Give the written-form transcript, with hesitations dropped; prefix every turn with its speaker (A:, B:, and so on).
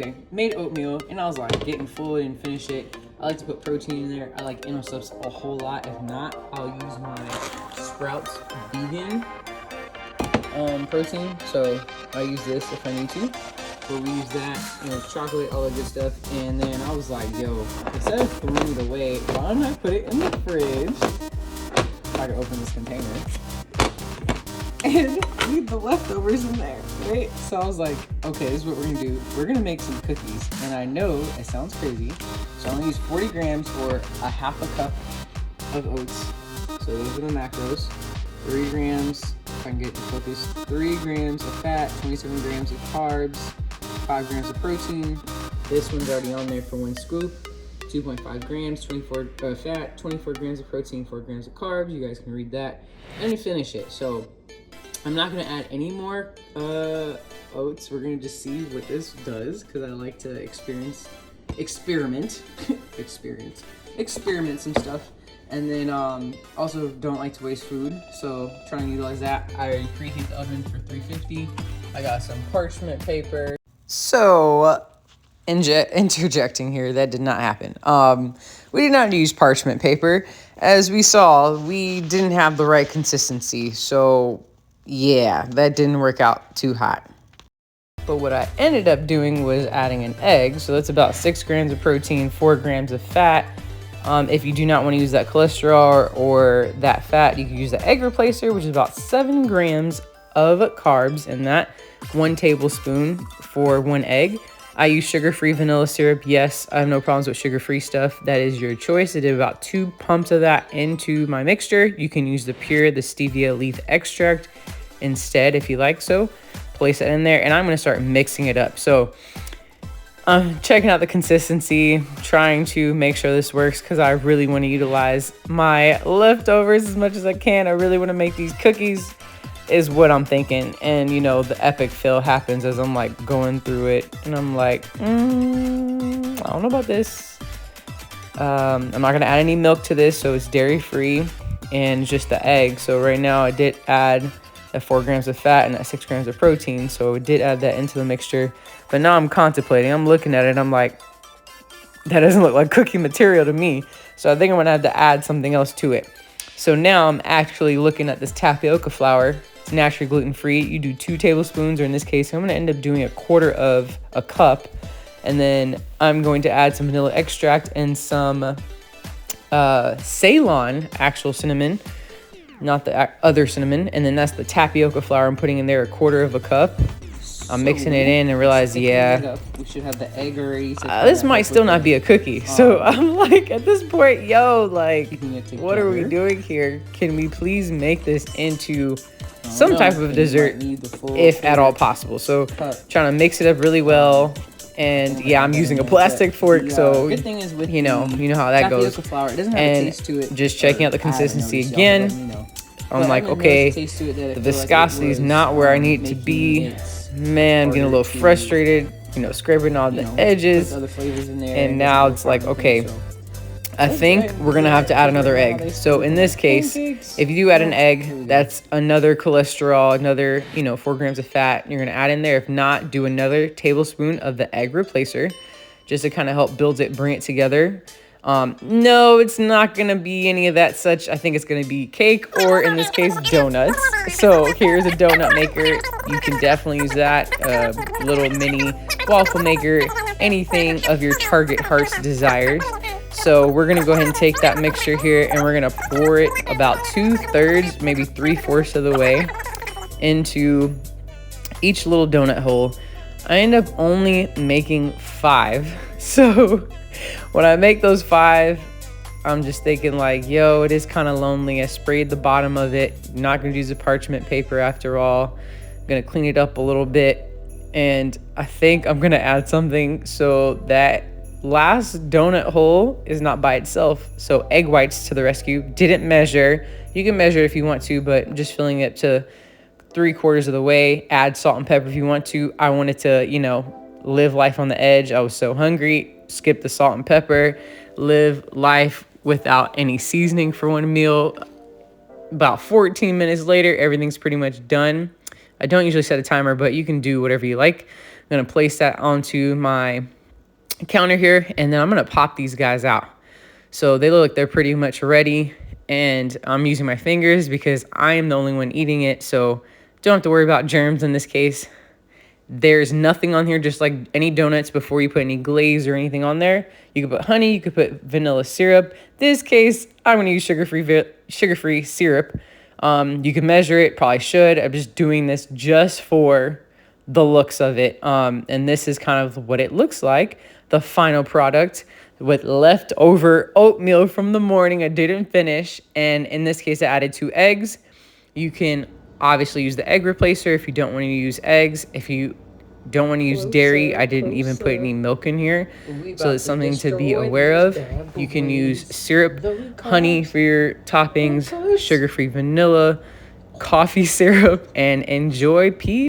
A: Okay, made oatmeal, and I was like getting full and finish it. I like to put protein in there. I like animal stuffs a whole lot. If not, I'll use my Sprouts vegan protein. So I use this if I need to. But we use that, chocolate, all that good stuff. And then I was like, yo, instead of throwing it away, why don't I put it in the fridge? If I can open this container. And leave the leftovers in there, right? So I was like, okay, this is what we're gonna do. We're gonna make some cookies. And I know it sounds crazy. So I'm gonna use 40 grams or a half a cup of oats. So those are the macros. 3 grams, if I can get it to focus, 3 grams of fat, 27 grams of carbs, 5 grams of protein. This one's already on there for 1 scoop. 2.5 grams, 24 fat, 24 grams of protein, 4 grams of carbs. You guys can read that. And to finish it. So I'm not gonna add any more oats. We're gonna just see what this does because I like to experiment some stuff. And then also don't like to waste food, so trying to utilize that. I preheat the oven for 350. I got some parchment paper. So interjecting here, that did not happen. We did not use parchment paper. As we saw, we didn't have the right consistency, so yeah, that didn't work out too hot. But what I ended up doing was adding an egg. So that's about 6 grams of protein, 4 grams of fat. If you do not want to use that cholesterol or that fat, you can use the egg replacer, which is about 7 grams of carbs in that, 1 tablespoon for 1 egg. I use sugar-free vanilla syrup. Yes, I have no problems with sugar-free stuff. That is your choice. I did about 2 pumps of that into my mixture. You can use the stevia leaf extract instead if you like so. Place that in there, and I'm going to start mixing it up. So I'm checking out the consistency, trying to make sure this works because I really want to utilize my leftovers as much as I can. I really want to make these cookies is what I'm thinking. And the epic fail happens as I'm like going through it and I'm like, I don't know about this. I'm not going to add any milk to this, so it's dairy free and just the egg. So right now I did add that 4 grams of fat and that 6 grams of protein. So I did add that into the mixture. But now I'm contemplating. I'm looking at it. I'm like, that doesn't look like cookie material to me. So I think I'm going to have to add something else to it. So now I'm actually looking at this tapioca flour. It's naturally gluten-free. You do 2 tablespoons, or in this case, I'm going to end up doing 1/4 of a cup. And then I'm going to add some vanilla extract and some Ceylon actual cinnamon. Not the other cinnamon. And then that's the tapioca flour I'm putting in there, 1/4 of a cup. I'm mixing it in and realize, yeah, we should have the egg already. This might still not be a cookie. So I'm like, at this point, what are we doing here? Can we please make this into some type of dessert, if at all possible? So trying to mix it up really well. And yeah, I'm using a plastic fork, so
B: good thing is with
A: you know how that goes.
B: Flour, it doesn't have a taste to it.
A: Just checking out the consistency again. I'm like, okay, the viscosity is not where I need to be. Man, getting a little frustrated, scraping all the edges. And now it's like, okay, I think we're gonna have to add another egg. So in this case, if you do add an egg, that's another cholesterol, another 4 grams of fat you're gonna add in there. If not, do another tablespoon of the egg replacer just to kind of help build it, bring it together. No, it's not gonna be any of that such. I think it's gonna be cake, or in this case, donuts. So here's a donut maker. You can definitely use that. Little mini waffle maker, anything of your target heart's desires. So we're gonna go ahead and take that mixture here and we're gonna pour it about 2/3, maybe 3/4 of the way into each little donut hole. I end up only making 5. So when I make those 5, I'm just thinking like, yo, it is kind of lonely. I sprayed the bottom of it. Not gonna use the parchment paper after all. I'm gonna clean it up a little bit. And I think I'm gonna add something so that last donut hole is not by itself. So egg whites to the rescue. Didn't measure. You can measure if you want to, but just filling it to 3/4 of the way. Add salt and pepper if you want to. I wanted to, live life on the edge. I was so hungry. Skip the salt and pepper. Live life without any seasoning for one meal. About 14 minutes later, everything's pretty much done. I don't usually set a timer, but you can do whatever you like. going to place that onto my counter here, and then I'm going to pop these guys out. So they look like they're pretty much ready, and I'm using my fingers because I am the only one eating it, so don't have to worry about germs in this case. There's nothing on here, just like any donuts before you put any glaze or anything on there. You could put honey, you could put vanilla syrup. This case, I'm going to use sugar-free syrup. You can measure it, probably should. I'm just doing this just for the looks of it. And this is kind of what it looks like, the final product with leftover oatmeal from the morning I didn't finish. And in this case, I added 2 eggs. You can obviously use the egg replacer if you don't want to use eggs. If you don't want to use dairy, I didn't even put any milk in here. So it's something to be aware of. You can use syrup, honey for your toppings, sugar-free vanilla, coffee syrup, and enjoy. Peace.